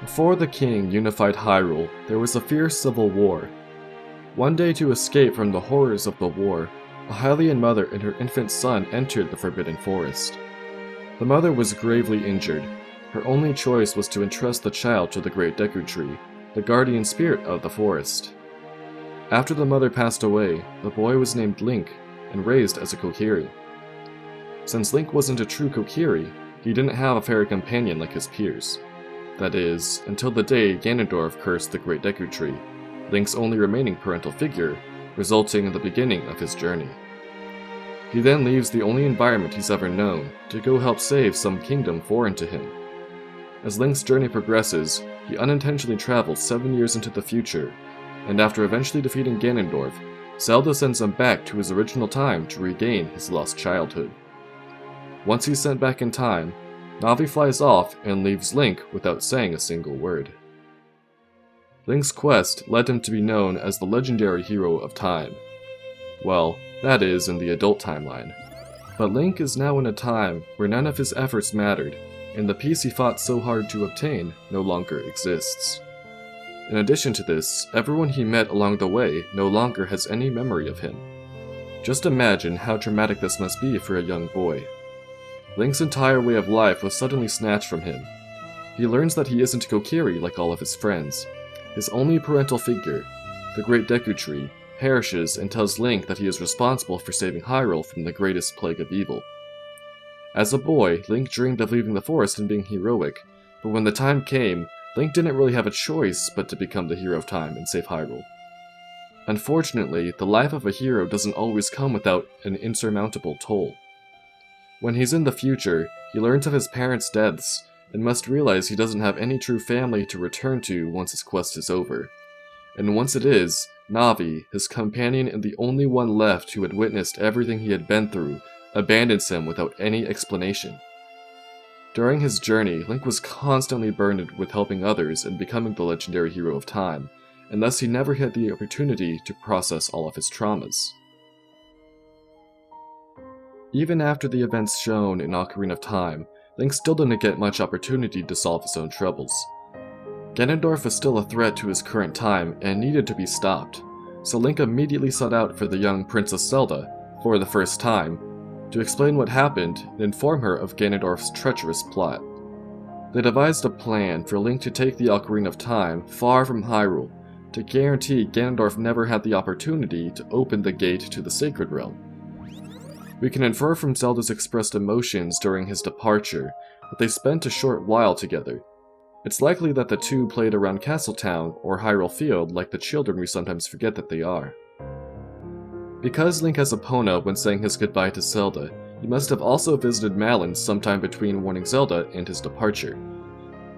Before the king unified Hyrule, there was a fierce civil war. One day, to escape from the horrors of the war, a Hylian mother and her infant son entered the Forbidden Forest. The mother was gravely injured. Her only choice was to entrust the child to the Great Deku Tree, the guardian spirit of the forest. After the mother passed away, the boy was named Link and raised as a Kokiri. Since Link wasn't a true Kokiri, he didn't have a fairy companion like his peers. That is, until the day Ganondorf cursed the Great Deku Tree, Link's only remaining parental figure, resulting in the beginning of his journey. He then leaves the only environment he's ever known to go help save some kingdom foreign to him. As Link's journey progresses, he unintentionally travels 7 years into the future, and after eventually defeating Ganondorf, Zelda sends him back to his original time to regain his lost childhood. Once he's sent back in time, Navi flies off and leaves Link without saying a single word. Link's quest led him to be known as the legendary hero of time. Well, that is in the adult timeline. But Link is now in a time where none of his efforts mattered, and the peace he fought so hard to obtain no longer exists. In addition to this, everyone he met along the way no longer has any memory of him. Just imagine how traumatic this must be for a young boy. Link's entire way of life was suddenly snatched from him. He learns that he isn't Kokiri like all of his friends. His only parental figure, the Great Deku Tree, perishes and tells Link that he is responsible for saving Hyrule from the greatest plague of evil. As a boy, Link dreamed of leaving the forest and being heroic, but when the time came, Link didn't really have a choice but to become the hero of time and save Hyrule. Unfortunately, the life of a hero doesn't always come without an insurmountable toll. When he's in the future, he learns of his parents' deaths, and must realize he doesn't have any true family to return to once his quest is over. And once it is, Navi, his companion and the only one left who had witnessed everything he had been through, abandons him without any explanation. During his journey, Link was constantly burdened with helping others and becoming the legendary hero of time, and thus he never had the opportunity to process all of his traumas. Even after the events shown in Ocarina of Time, Link still didn't get much opportunity to solve his own troubles. Ganondorf was still a threat to his current time and needed to be stopped, so Link immediately sought out for the young Princess Zelda, for the first time, to explain what happened and inform her of Ganondorf's treacherous plot. They devised a plan for Link to take the Ocarina of Time far from Hyrule, to guarantee Ganondorf never had the opportunity to open the gate to the Sacred Realm. We can infer from Zelda's expressed emotions during his departure that they spent a short while together. It's likely that the two played around Castletown or Hyrule Field like the children we sometimes forget that they are. Because Link has Epona when saying his goodbye to Zelda, he must have also visited Malon sometime between warning Zelda and his departure.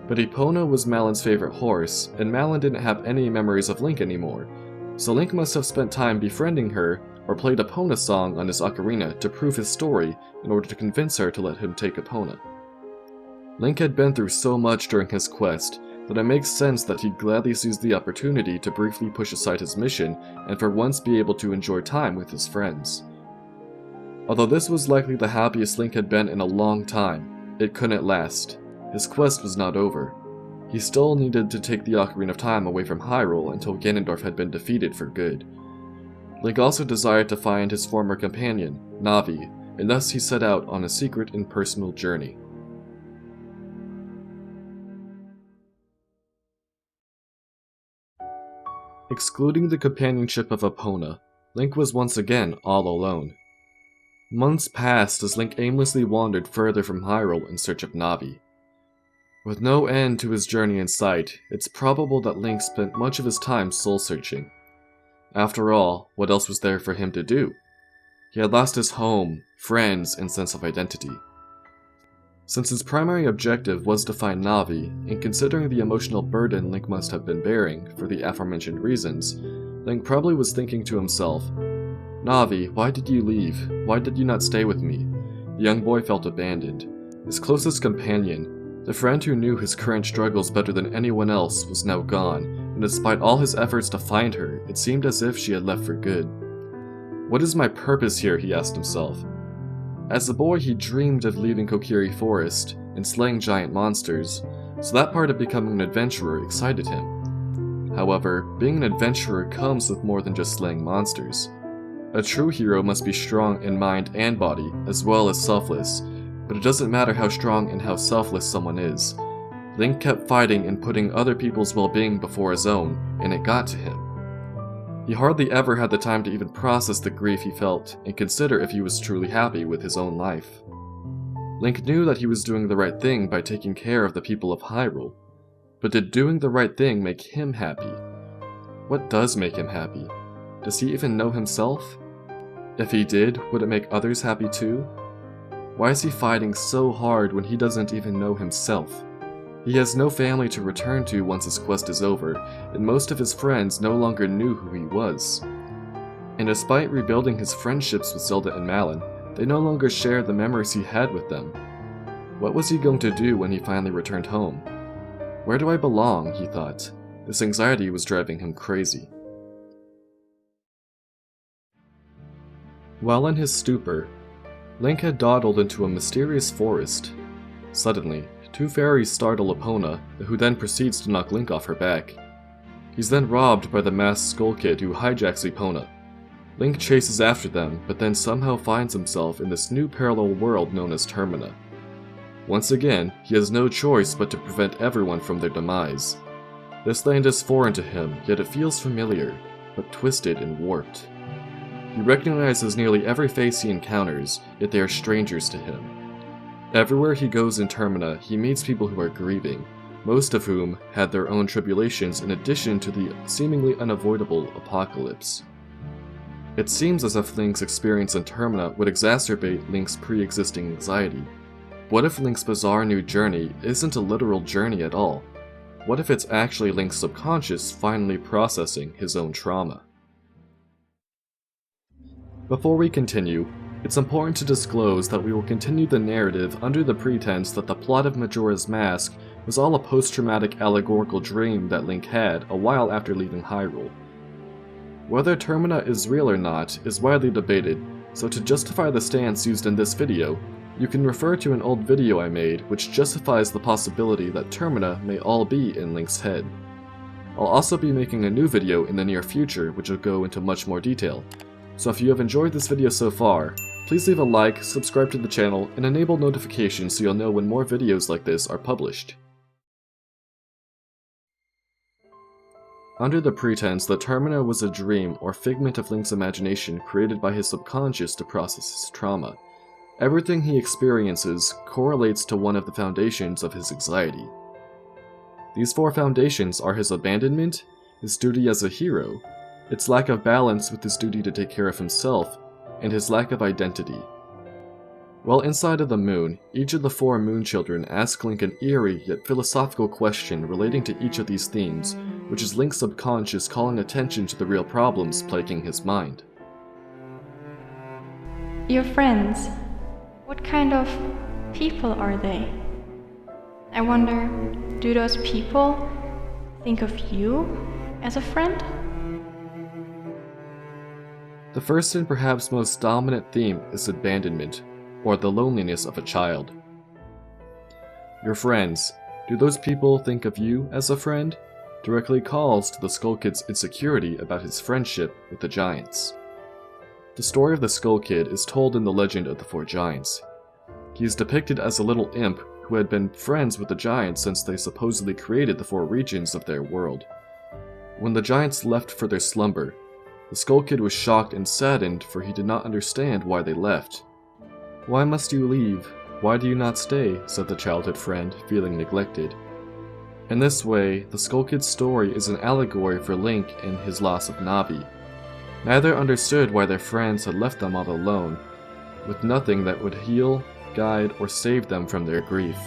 But Epona was Malon's favorite horse, and Malon didn't have any memories of Link anymore, so Link must have spent time befriending her or played Epona song on his ocarina to prove his story in order to convince her to let him take Epona. Link had been through so much during his quest that it makes sense that he'd gladly seize the opportunity to briefly push aside his mission and for once be able to enjoy time with his friends. Although this was likely the happiest Link had been in a long time, it couldn't last. His quest was not over. He still needed to take the Ocarina of Time away from Hyrule until Ganondorf had been defeated for good. Link also desired to find his former companion, Navi, and thus he set out on a secret and personal journey. Excluding the companionship of Epona, Link was once again all alone. Months passed as Link aimlessly wandered further from Hyrule in search of Navi. With no end to his journey in sight, it's probable that Link spent much of his time soul-searching. After all, what else was there for him to do? He had lost his home, friends, and sense of identity. Since his primary objective was to find Navi, and considering the emotional burden Link must have been bearing for the aforementioned reasons, Link probably was thinking to himself, "Navi, why did you leave? Why did you not stay with me?" The young boy felt abandoned. His closest companion, the friend who knew his current struggles better than anyone else, was now gone, and despite all his efforts to find her, it seemed as if she had left for good. What is my purpose here, he asked himself. As a boy, he dreamed of leaving Kokiri Forest and slaying giant monsters, so that part of becoming an adventurer excited him. However, being an adventurer comes with more than just slaying monsters. A true hero must be strong in mind and body, as well as selfless, but it doesn't matter how strong and how selfless someone is. Link kept fighting and putting other people's well-being before his own, and it got to him. He hardly ever had the time to even process the grief he felt and consider if he was truly happy with his own life. Link knew that he was doing the right thing by taking care of the people of Hyrule, but did doing the right thing make him happy? What does make him happy? Does he even know himself? If he did, would it make others happy too? Why is he fighting so hard when he doesn't even know himself? He has no family to return to once his quest is over, and most of his friends no longer knew who he was. And despite rebuilding his friendships with Zelda and Malon, they no longer shared the memories he had with them. What was he going to do when he finally returned home? Where do I belong, he thought. This anxiety was driving him crazy. While in his stupor, Link had dawdled into a mysterious forest. Suddenly, two fairies startle Epona, who then proceeds to knock Link off her back. He's then robbed by the masked Skull Kid who hijacks Epona. Link chases after them, but then somehow finds himself in this new parallel world known as Termina. Once again, he has no choice but to prevent everyone from their demise. This land is foreign to him, yet it feels familiar, but twisted and warped. He recognizes nearly every face he encounters, yet they are strangers to him. Everywhere he goes in Termina, he meets people who are grieving, most of whom had their own tribulations in addition to the seemingly unavoidable apocalypse. It seems as if Link's experience in Termina would exacerbate Link's pre-existing anxiety. What if Link's bizarre new journey isn't a literal journey at all? What if it's actually Link's subconscious finally processing his own trauma? Before we continue, it's important to disclose that we will continue the narrative under the pretense that the plot of Majora's Mask was all a post-traumatic allegorical dream that Link had a while after leaving Hyrule. Whether Termina is real or not is widely debated, so to justify the stance used in this video, you can refer to an old video I made which justifies the possibility that Termina may all be in Link's head. I'll also be making a new video in the near future which will go into much more detail, so if you have enjoyed this video so far, please leave a like, subscribe to the channel, and enable notifications so you'll know when more videos like this are published. Under the pretense that Termina was a dream or figment of Link's imagination created by his subconscious to process his trauma, everything he experiences correlates to one of the foundations of his anxiety. These four foundations are his abandonment, his duty as a hero, its lack of balance with his duty to take care of himself, and his lack of identity. While inside of the moon, each of the four moon children ask Link an eerie yet philosophical question relating to each of these themes, which is Link's subconscious calling attention to the real problems plaguing his mind. Your friends, what kind of people are they? I wonder, do those people think of you as a friend? The first and perhaps most dominant theme is abandonment, or the loneliness of a child. Your friends, do those people think of you as a friend? Directly calls to the Skull Kid's insecurity about his friendship with the giants. The story of the Skull Kid is told in the Legend of the Four Giants. He is depicted as a little imp who had been friends with the giants since they supposedly created the four regions of their world. When the giants left for their slumber, the Skull Kid was shocked and saddened, for he did not understand why they left. "Why must you leave? Why do you not stay?" said the childhood friend, feeling neglected. In this way, the Skull Kid's story is an allegory for Link and his loss of Navi. Neither understood why their friends had left them all alone, with nothing that would heal, guide, or save them from their grief.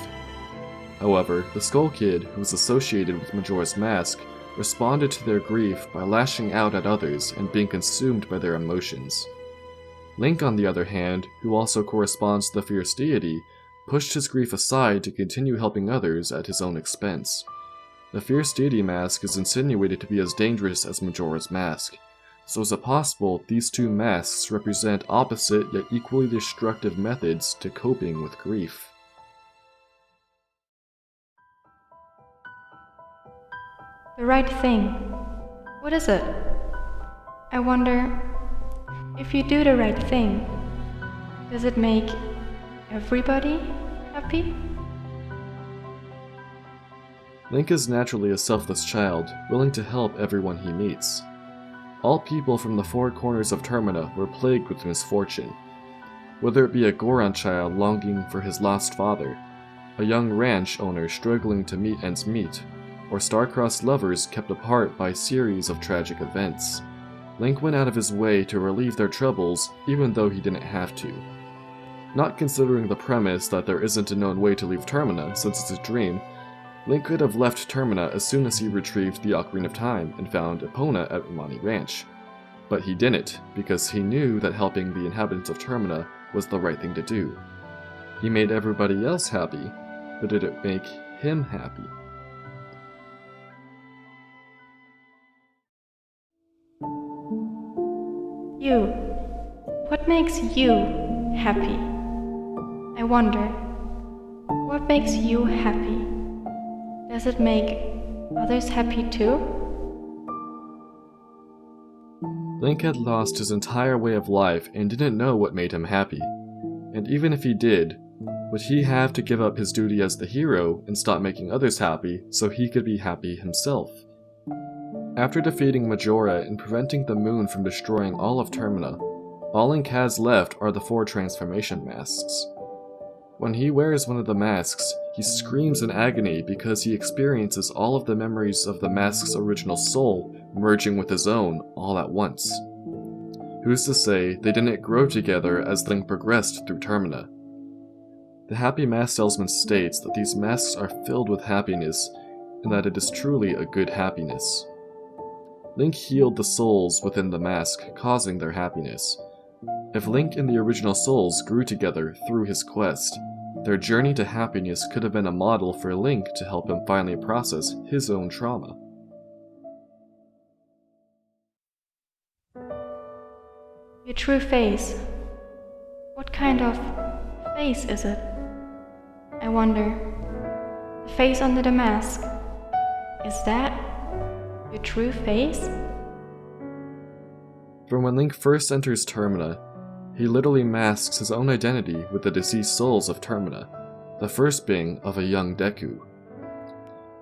However, the Skull Kid, who was associated with Majora's Mask, responded to their grief by lashing out at others and being consumed by their emotions. Link, on the other hand, who also corresponds to the fierce deity, pushed his grief aside to continue helping others at his own expense. The fierce deity mask is insinuated to be as dangerous as Majora's Mask, so is it possible these two masks represent opposite yet equally destructive methods to coping with grief? The right thing. What is it? I wonder, if you do the right thing, does it make everybody happy? Link is naturally a selfless child, willing to help everyone he meets. All people from the four corners of Termina were plagued with misfortune. Whether it be a Goron child longing for his lost father, a young ranch owner struggling to meet ends meet, or star-crossed lovers kept apart by a series of tragic events, Link went out of his way to relieve their troubles even though he didn't have to. Not considering the premise that there isn't a known way to leave Termina since it's a dream, Link could have left Termina as soon as he retrieved the Ocarina of Time and found Epona at Romani Ranch. But he didn't, because he knew that helping the inhabitants of Termina was the right thing to do. He made everybody else happy, but did it make him happy? You. What makes you happy? I wonder, what makes you happy? Does it make others happy too? Link had lost his entire way of life and didn't know what made him happy. And even if he did, would he have to give up his duty as the hero and stop making others happy so he could be happy himself? After defeating Majora and preventing the moon from destroying all of Termina, all Link has left are the 4 transformation masks. When he wears one of the masks, he screams in agony because he experiences all of the memories of the mask's original soul merging with his own all at once. Who's to say they didn't grow together as Link progressed through Termina? The Happy Mask Salesman states that these masks are filled with happiness, and that it is truly a good happiness. Link healed the souls within the mask, causing their happiness. If Link and the original souls grew together through his quest, their journey to happiness could have been a model for Link to help him finally process his own trauma. Your true face. What kind of face is it? I wonder, the face under the mask, is that your true face? From when Link first enters Termina, he literally masks his own identity with the deceased souls of Termina, the first being of a young Deku.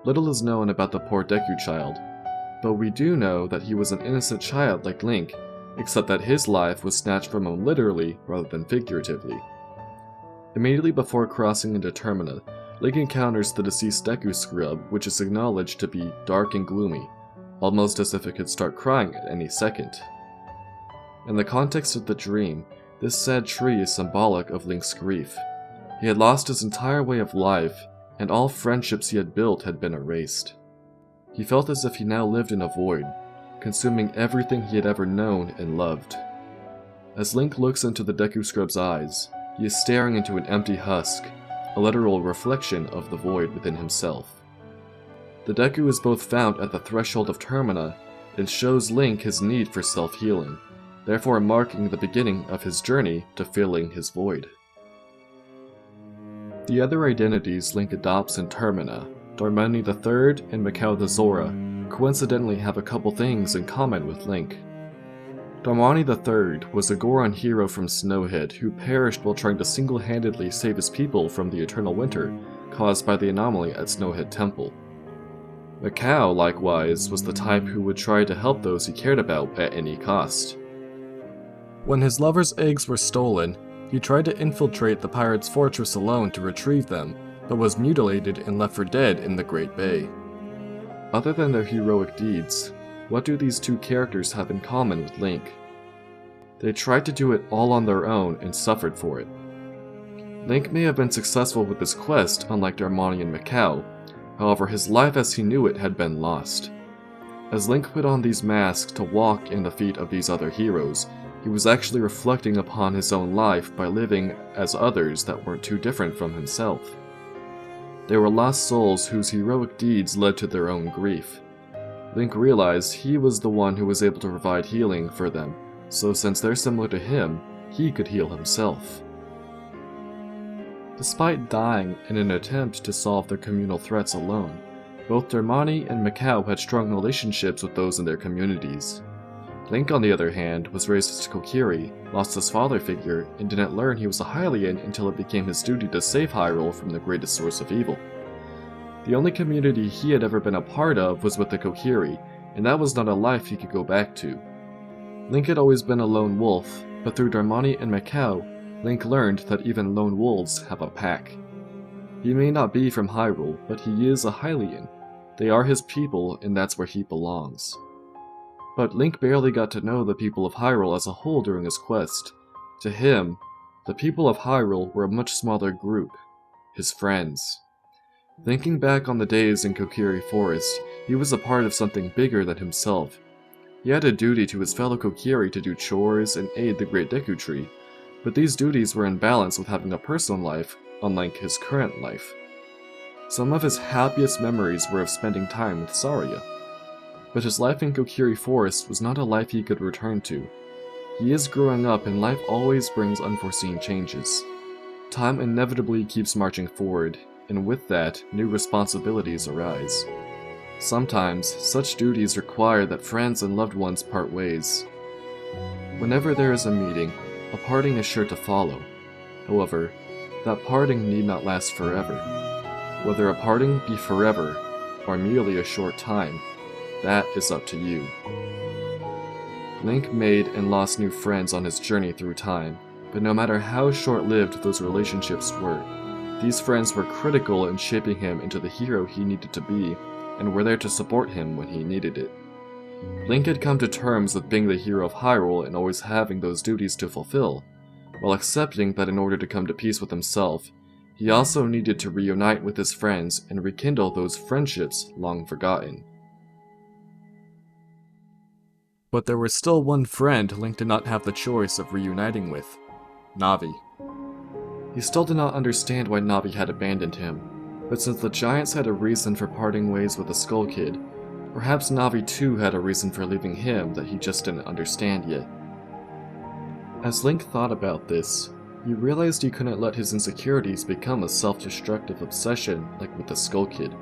Little is known about the poor Deku child, but we do know that he was an innocent child like Link, except that his life was snatched from him literally rather than figuratively. Immediately before crossing into Termina, Link encounters the deceased Deku scrub, which is acknowledged to be dark and gloomy, almost as if it could start crying at any second. In the context of the dream, this sad tree is symbolic of Link's grief. He had lost his entire way of life, and all friendships he had built had been erased. He felt as if he now lived in a void, consuming everything he had ever known and loved. As Link looks into the Deku Scrub's eyes, he is staring into an empty husk, a literal reflection of the void within himself. The Deku is both found at the threshold of Termina and shows Link his need for self-healing, therefore marking the beginning of his journey to filling his void. The other identities Link adopts in Termina, Darmani III and Mikau the Zora, coincidentally have a couple things in common with Link. Darmani III was a Goron hero from Snowhead who perished while trying to single-handedly save his people from the eternal winter caused by the anomaly at Snowhead Temple. Mikau, likewise, was the type who would try to help those he cared about at any cost. When his lover's eggs were stolen, he tried to infiltrate the pirate's fortress alone to retrieve them, but was mutilated and left for dead in the Great Bay. Other than their heroic deeds, what do these two characters have in common with Link? They tried to do it all on their own and suffered for it. Link may have been successful with his quest, unlike Darmani and Mikau, however his life as he knew it had been lost. As Link put on these masks to walk in the feet of these other heroes, he was actually reflecting upon his own life by living as others that weren't too different from himself. They were lost souls whose heroic deeds led to their own grief. Link realized he was the one who was able to provide healing for them, so since they're similar to him, he could heal himself. Despite dying in an attempt to solve their communal threats alone, Both Darmani and Macau had strong relationships with those in their communities. Link, on the other hand, was raised as Kokiri, lost his father figure, and didn't learn he was a Hylian until it became his duty to save Hyrule from the greatest source of evil. The only community he had ever been a part of was with the Kokiri, and that was not a life he could go back to. Link had always been a lone wolf, but through Darmani and Macau, Link learned that even lone wolves have a pack. He may not be from Hyrule, but he is a Hylian. They are his people, and that's where he belongs. But Link barely got to know the people of Hyrule as a whole during his quest. To him, the people of Hyrule were a much smaller group, his friends. Thinking back on the days in Kokiri Forest, he was a part of something bigger than himself. He had a duty to his fellow Kokiri to do chores and aid the Great Deku Tree, but these duties were in balance with having a personal life, unlike his current life. Some of his happiest memories were of spending time with Saria. But his life in Kokiri Forest was not a life he could return to. He is growing up and life always brings unforeseen changes. Time inevitably keeps marching forward, and with that, new responsibilities arise. Sometimes, such duties require that friends and loved ones part ways. Whenever there is a meeting, a parting is sure to follow. However, that parting need not last forever. Whether a parting be forever, or merely a short time, that is up to you. Link made and lost new friends on his journey through time, but no matter how short-lived those relationships were, these friends were critical in shaping him into the hero he needed to be, and were there to support him when he needed it. Link had come to terms with being the hero of Hyrule and always having those duties to fulfill, while accepting that in order to come to peace with himself, he also needed to reunite with his friends and rekindle those friendships long forgotten. But there was still one friend Link did not have the choice of reuniting with: Navi. He still did not understand why Navi had abandoned him, but since the Giants had a reason for parting ways with the Skull Kid, perhaps Navi too had a reason for leaving him that he just didn't understand yet. As Link thought about this, he realized he couldn't let his insecurities become a self-destructive obsession like with the Skull Kid,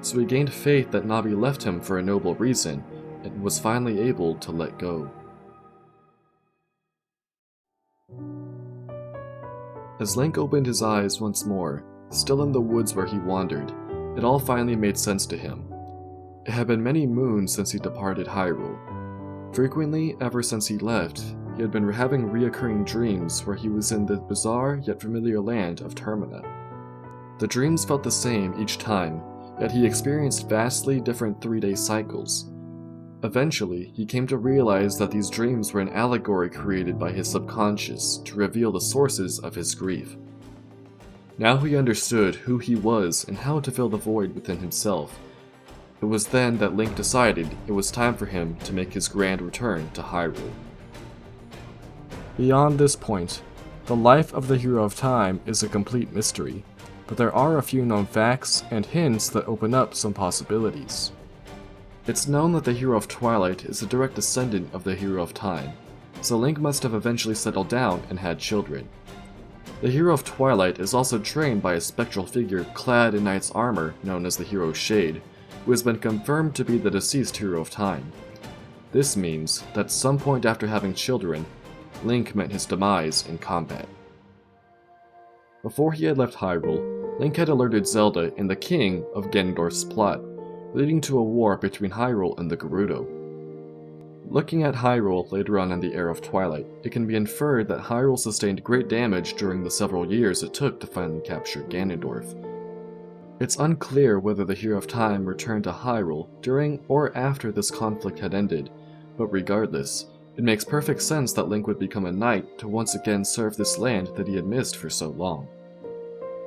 so he gained faith that Navi left him for a noble reason, and was finally able to let go. As Link opened his eyes once more, still in the woods where he wandered, it all finally made sense to him. It had been many moons since he departed Hyrule. Frequently, ever since he left, he had been having reoccurring dreams where he was in the bizarre yet familiar land of Termina. The dreams felt the same each time, yet he experienced vastly different 3-day cycles. Eventually, he came to realize that these dreams were an allegory created by his subconscious to reveal the sources of his grief. Now he understood who he was and how to fill the void within himself. It was then that Link decided it was time for him to make his grand return to Hyrule. Beyond this point, the life of the Hero of Time is a complete mystery, but there are a few known facts and hints that open up some possibilities. It's known that the Hero of Twilight is a direct descendant of the Hero of Time, so Link must have eventually settled down and had children. The Hero of Twilight is also trained by a spectral figure clad in knight's armor known as the Hero Shade, who has been confirmed to be the deceased Hero of Time. This means that at some point after having children, Link met his demise in combat. Before he had left Hyrule, Link had alerted Zelda and the King of Ganondorf's plot, leading to a war between Hyrule and the Gerudo. Looking at Hyrule later on in the Era of Twilight, it can be inferred that Hyrule sustained great damage during the several years it took to finally capture Ganondorf. It's unclear whether the Hero of Time returned to Hyrule during or after this conflict had ended, but regardless, it makes perfect sense that Link would become a knight to once again serve this land that he had missed for so long.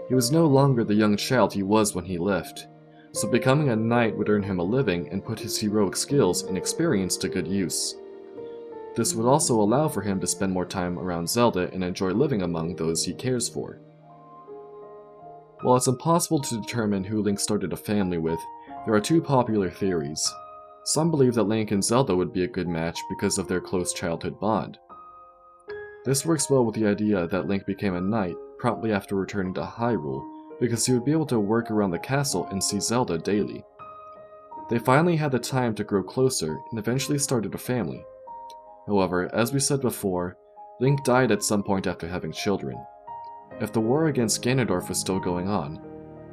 He was no longer the young child he was when he left, so becoming a knight would earn him a living and put his heroic skills and experience to good use. This would also allow for him to spend more time around Zelda and enjoy living among those he cares for. While it's impossible to determine who Link started a family with, there are two popular theories. Some believe that Link and Zelda would be a good match because of their close childhood bond. This works well with the idea that Link became a knight promptly after returning to Hyrule, because he would be able to work around the castle and see Zelda daily. They finally had the time to grow closer and eventually started a family. However, as we said before, Link died at some point after having children. If the war against Ganondorf was still going on,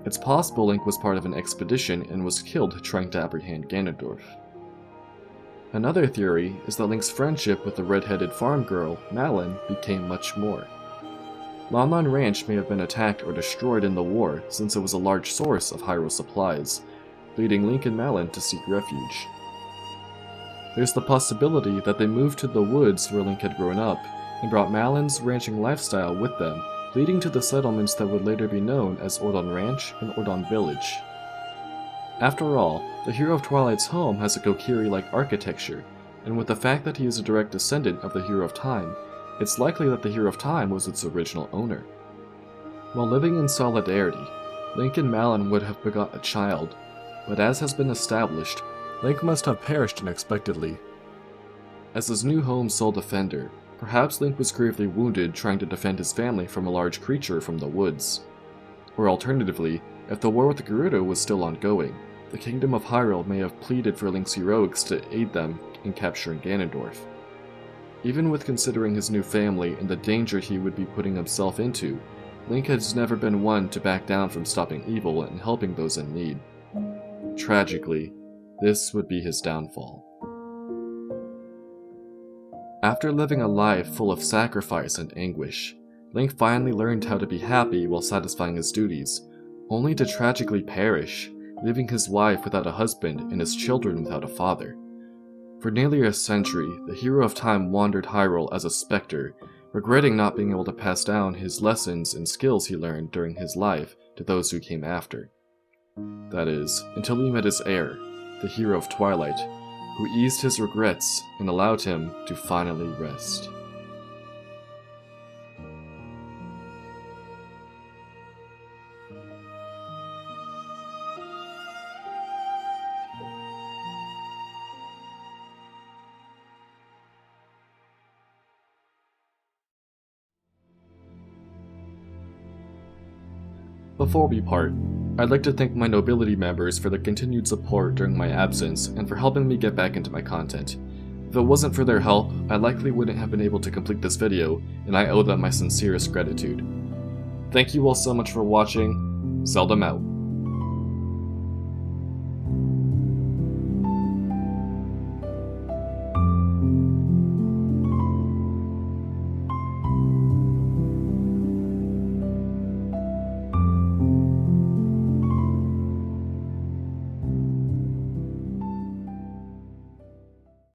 it's possible Link was part of an expedition and was killed trying to apprehend Ganondorf. Another theory is that Link's friendship with the red-headed farm girl, Malon, became much more. Lon Lon Ranch may have been attacked or destroyed in the war since it was a large source of Hyrule supplies, leading Link and Malon to seek refuge. There's the possibility that they moved to the woods where Link had grown up and brought Malon's ranching lifestyle with them, leading to the settlements that would later be known as Ordon Ranch and Ordon Village. After all, the Hero of Twilight's home has a Kokiri-like architecture, and with the fact that he is a direct descendant of the Hero of Time, it's likely that the Hero of Time was its original owner. While living in solidarity, Link and Malon would have begot a child, but as has been established, Link must have perished unexpectedly. As his new home's sole defender, perhaps Link was gravely wounded trying to defend his family from a large creature from the woods. Or alternatively, if the war with Gerudo was still ongoing, the Kingdom of Hyrule may have pleaded for Link's heroics to aid them in capturing Ganondorf. Even with considering his new family and the danger he would be putting himself into, Link has never been one to back down from stopping evil and helping those in need. Tragically, this would be his downfall. After living a life full of sacrifice and anguish, Link finally learned how to be happy while satisfying his duties, only to tragically perish, leaving his wife without a husband and his children without a father. For nearly a century, the Hero of Time wandered Hyrule as a specter, regretting not being able to pass down his lessons and skills he learned during his life to those who came after. That is, until he met his heir, the Hero of Twilight, who eased his regrets and allowed him to finally rest. Before we part, I'd like to thank my nobility members for their continued support during my absence and for helping me get back into my content. If it wasn't for their help, I likely wouldn't have been able to complete this video, and I owe them my sincerest gratitude. Thank you all so much for watching. Zeldom out.